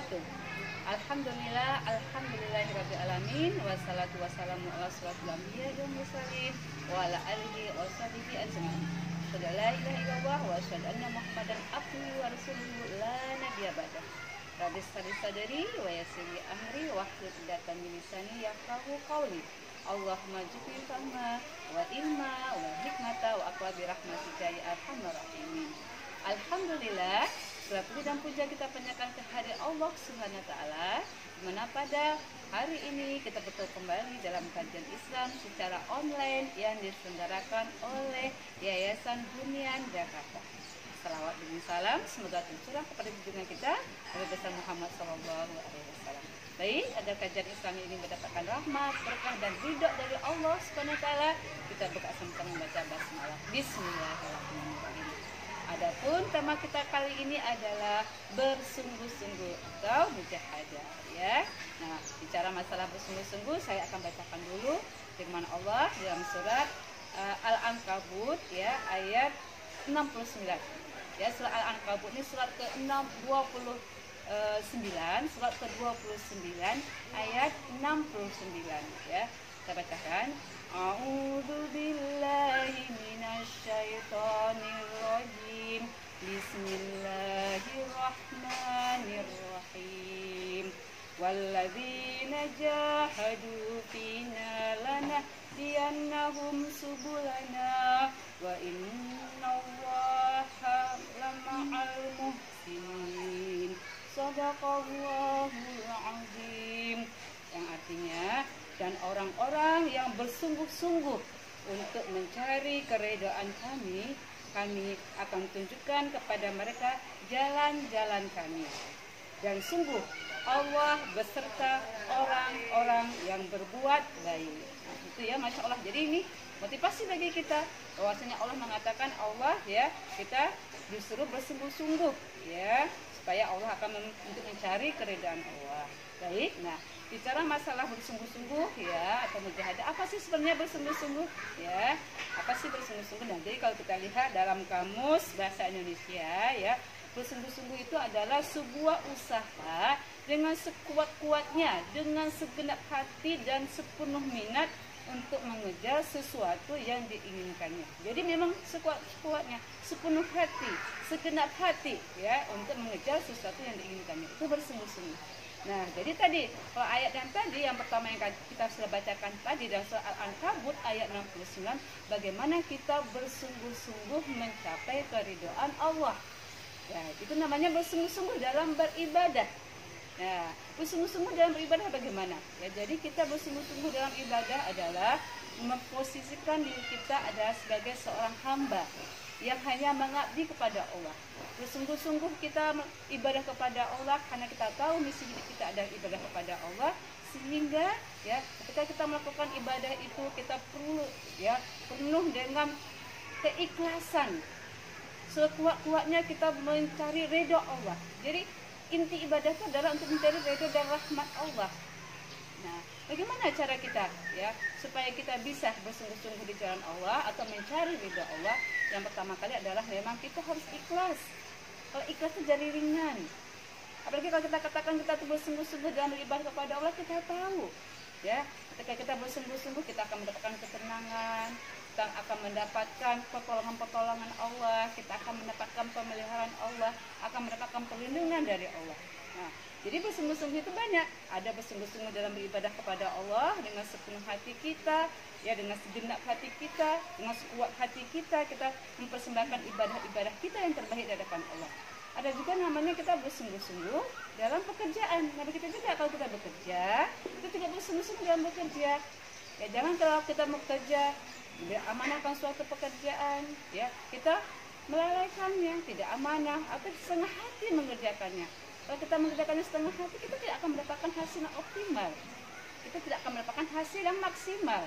wabarakatuh. Alhamdulillahirabbil alamin, wassalatu wassalamu ala asyrofil anbiya'i wal mursalin wa ala alihi wa sahbihi ajmain. Asyhadu la ilaha illallah wa asyhadu anna Muhammadan abduhu wa rasuluhu la nabiyya ba'dah. Rabbi shrah sadri wa yassir li amri wahlul 'uqdatam min lisani yafqahu qawli. Allahumma jibni fahma wa ilma wa hikmata wa aqwa bi rahmatika ya arhamar rahimin. Alhamdulillah, segala puji dan puja kita panjatkan kehadirat Allah Subhanahu wa taala, di mana pada hari ini kita bertemu kembali dalam kajian Islam secara online yang diselenggarakan oleh Yayasan Hunian Jakarta. Salawat dan salam semoga tercurah kepada junjungan kita Nabi besar Muhammad SAW. Baik, agar kajian Islam ini mendapatkan rahmat, berkah dan ridho dari Allah Subhanahu wa taala, kita buka sama-sama membaca basmalah. Bismillahirrahmanirrahim. Adapun tema kita kali ini adalah bersungguh-sungguh atau mujahadah, ya. Nah, bicara masalah bersungguh-sungguh, saya akan bacakan dulu firman Allah dalam surat Al-Ankabut, ya, ayat 69. Ya, surat Al-Ankabut ini surat ke-29, surat ke-29 ayat 69, ya. Kita bacakan. A'udzu billahi minasyaitonir rajim. Bismillahirrahmanirrahim. Walladzina jahadu fina lanahdiyannahum subulana wa innallaha lama'al muhsinin. Shadaqallahul azim. Yang artinya, dan orang-orang yang bersungguh-sungguh untuk mencari keridhaan kami, kami akan tunjukkan kepada mereka jalan-jalan kami. Dan sungguh Allah beserta orang-orang yang berbuat baik. Nah, itu ya, Masya Allah. Jadi ini motivasi bagi kita, bahwasanya Allah mengatakan Allah, ya, kita disuruh bersungguh-sungguh, ya, supaya Allah akan untuk mencari keridhaan Allah. Baik, nah, bicara masalah bersungguh-sungguh, ya, atau mujahadah, apa sih sebenarnya bersungguh-sungguh, ya? Apa sih bersungguh-sungguh? Nah, jadi kalau kita lihat dalam kamus bahasa Indonesia, ya, bersungguh-sungguh itu adalah sebuah usaha dengan sekuat-kuatnya, dengan segenap hati dan sepenuh minat untuk mengejar sesuatu yang diinginkannya. Jadi memang sekuat-kuatnya, sepenuh hati, segenap hati, ya, untuk mengejar sesuatu yang diinginkannya. Itu bersungguh-sungguh. Nah, jadi tadi, kalau ayat yang tadi, yang pertama yang kita sudah bacakan tadi dalam surat Al-Ankabut ayat 69, bagaimana kita bersungguh-sungguh mencapai keridhaan Allah. Ya, itu namanya bersungguh-sungguh dalam beribadah. Nah, bersungguh-sungguh dalam beribadah bagaimana? Ya, jadi kita bersungguh-sungguh dalam ibadah adalah memposisikan diri kita adalah sebagai seorang hamba yang hanya mengabdi kepada Allah. Bersungguh-sungguh kita ibadah kepada Allah karena kita tahu misi hidup kita adalah ibadah kepada Allah, sehingga, ya, ketika kita melakukan ibadah itu kita perlu, ya, penuh dengan keikhlasan. Sekuat-kuatnya kita mencari ridho Allah. Jadi inti ibadah itu adalah untuk mencari ridho dan rahmat Allah. Nah, bagaimana cara kita, ya, supaya kita bisa bersungguh-sungguh di jalan Allah atau mencari ridha Allah? Yang pertama kali adalah memang kita harus ikhlas. Kalau ikhlas itu jadi ringan. Apalagi kalau kita katakan kita bersungguh-sungguh dalam beribadah kepada Allah, kita tahu, ya, ketika kita bersungguh-sungguh kita akan mendapatkan ketenangan, kita akan mendapatkan pertolongan-pertolongan Allah, kita akan mendapatkan pemeliharaan Allah, akan mendapatkan perlindungan dari Allah. Nah, jadi bersungguh-sungguh itu banyak. Ada bersungguh-sungguh dalam beribadah kepada Allah dengan sepenuh hati kita, ya, dengan segenap hati kita, dengan sekuat hati kita, kita mempersembahkan ibadah-ibadah kita yang terbaik di hadapan Allah. Ada juga namanya kita bersungguh-sungguh dalam pekerjaan. Nah, kita juga kalau kita bekerja, kita tidak bersungguh-sungguh dalam bekerja. Ya, jangan kalau kita bekerja, amanahkan suatu pekerjaan, ya, kita melalaikannya, tidak amanah atau setengah hati mengerjakannya. Kalau kita mengerjakannya setengah hati, kita tidak akan mendapatkan hasil yang optimal. Kita tidak akan mendapatkan hasil yang maksimal.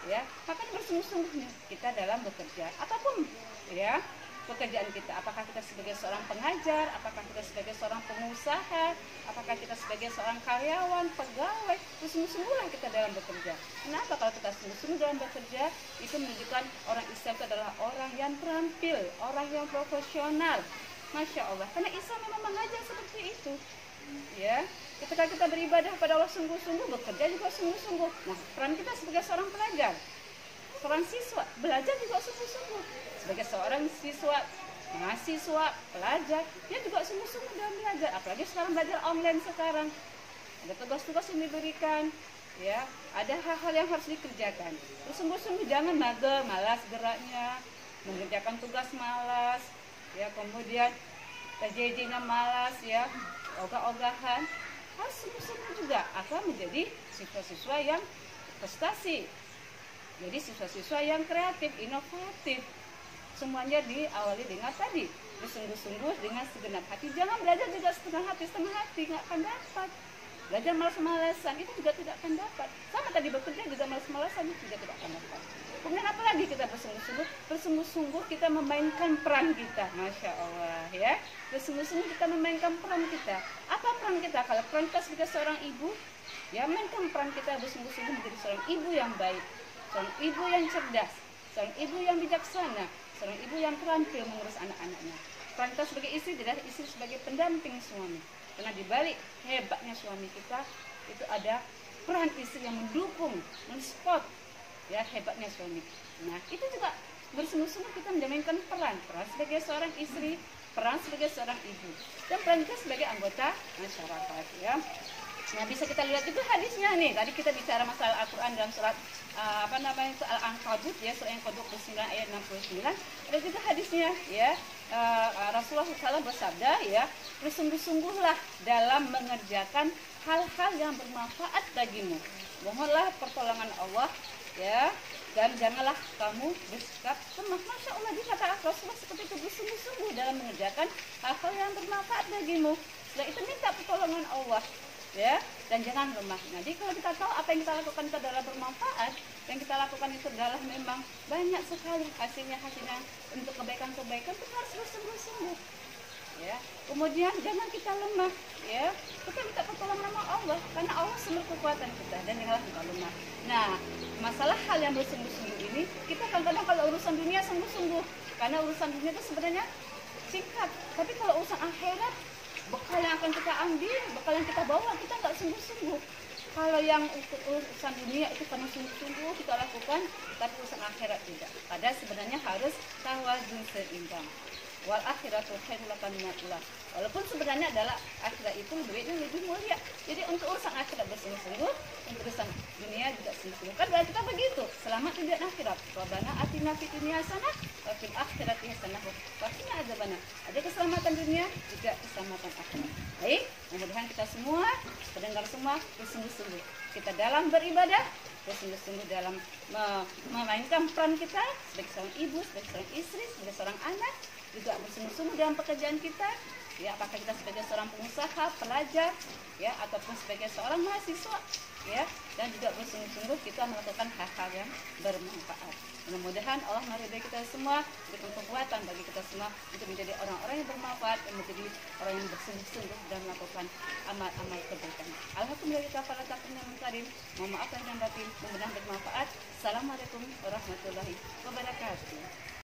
Ya, makanya bersungguh-sungguh kita dalam bekerja. Apapun, ya, pekerjaan kita. Apakah kita sebagai seorang pengajar, apakah kita sebagai seorang pengusaha, apakah kita sebagai seorang karyawan, pegawai, bersungguh-sungguhlah kita dalam bekerja. Kenapa? Kalau kita sungguh-sungguh dalam bekerja, itu menunjukkan orang Islam itu adalah orang yang terampil, orang yang profesional. Masya Allah, karena Islam memang mengajar seperti itu. Ya, ketika kita beribadah pada Allah sungguh-sungguh, bekerja juga sungguh-sungguh. Nah, peran kita sebagai seorang pelajar, seorang siswa, belajar juga sungguh-sungguh. Sebagai seorang siswa, mahasiswa, pelajar, dia juga sungguh-sungguh dalam belajar. Apalagi sekarang belajar online sekarang. Ada tugas-tugas yang diberikan, ya, ada hal-hal yang harus dikerjakan. Terus sungguh-sungguh, jangan mager, malas geraknya, mengerjakan tugas malas, ya, kemudian JJ-nya malas, ya, ogah-ogahan. Harus sungguh-sungguh juga akan menjadi siswa-siswa yang prestasi. Jadi siswa-siswa yang kreatif, inovatif. Semuanya diawali dengan tadi, bersungguh-sungguh dengan segenap hati. Jangan belajar juga setengah hati nggak akan dapat. Belajar malas-malasan itu juga tidak akan dapat. Sama tadi bekerja juga malas-malasan itu juga tidak akan dapat. Kemudian apalagi kita bersungguh-sungguh kita memainkan peran kita, masya Allah, ya. Bersungguh-sungguh kita memainkan peran kita. Apa peran kita? Kalau peran kita sebagai seorang ibu, ya, mainkan peran kita bersungguh-sungguh menjadi seorang ibu yang baik, seorang ibu yang cerdas, seorang ibu yang bijaksana, seorang ibu yang terampil mengurus anak-anaknya. Peran kita sebagai istri adalah istri sebagai pendamping suami. Karena dibalik hebatnya suami kita itu ada peran istri yang mendukung, mensupport, ya, hebatnya suami. Nah, itu juga bersungguh-sungguh kita menjaminkan peran sebagai seorang istri, peran sebagai seorang ibu, dan peran kita sebagai anggota masyarakat, ya. Nah, bisa kita lihat juga hadisnya nih. Tadi kita bicara masalah Al-Quran dalam surat soal Al-Ankabut, ya, surat yang ke-29 ayat 69. Ada juga hadisnya, ya. Rasulullah SAW bersabda, ya, bersungguh-sungguhlah dalam mengerjakan hal-hal yang bermanfaat bagimu. Mohonlah pertolongan Allah, ya, dan janganlah kamu bersikap lemah. Masya Allah, dikata Rasulullah seperti itu, bersungguh-sungguh dalam mengerjakan hal-hal yang bermanfaat bagimu. Setelah itu minta pertolongan Allah, ya, dan jangan lemah. Nah, jadi kalau kita tahu apa yang kita lakukan itu adalah bermanfaat, yang kita lakukan itu adalah memang banyak sekali hasilnya untuk kebaikan-kebaikan, itu harus bersungguh-sungguh, ya. Kemudian jangan kita lemah, ya, kita minta pertolongan sama Allah, karena Allah sumber kekuatan kita, dan janganlah kita lemah. Nah, masalah hal yang bersungguh-sungguh ini, kita kadang-kadang kalau urusan dunia sungguh-sungguh, karena urusan dunia itu sebenarnya singkat, tapi kalau urusan akhirat, bekal yang akan kita ambil, bekal yang kita bawa, kita nggak sungguh-sungguh. Kalau yang urusan dunia itu karena sungguh-sungguh kita lakukan, tapi urusan akhirat tidak. Padahal sebenarnya harus tawazun seimbang. Wal akhiratu khairul laka minal ula. Walaupun sebenarnya adalah akhirat itu lebih mulia. Jadi untuk urusan akhirat bersungguh-sungguh, untuk urusan dunia juga sungguh-sungguh. Kan doa kita begitu, selamat di dunia akhirat. Rabbana atina fid dunya hasanah wa fil akhirati hasanah wa qina adzabannar. Ada keselamatan dunia, juga keselamatan akhirat. Baik, mudah-mudahan kita semua, pendengar semua, bersungguh-sungguh kita dalam beribadah, bersungguh-sungguh dalam memainkan peran kita sebagai seorang ibu, sebagai seorang istri, sebagai seorang anak, juga bersungguh-sungguh dalam pekerjaan kita, ya, apakah kita sebagai seorang pengusaha, pelajar, ya, ataupun sebagai seorang mahasiswa, ya, dan juga bersungguh-sungguh kita melakukan hal-hal yang bermanfaat. Mudah-mudahan Allah meridai kita semua, berikan kekuatan bagi kita semua untuk menjadi orang-orang yang bermanfaat dan menjadi orang yang bersungguh-sungguh dan melakukan amal-amal kebaikan. Alhamdulillah, mohon maaf lahir dan batin, mudah-mudahan bermanfaat. Assalamualaikum warahmatullahi wabarakatuh.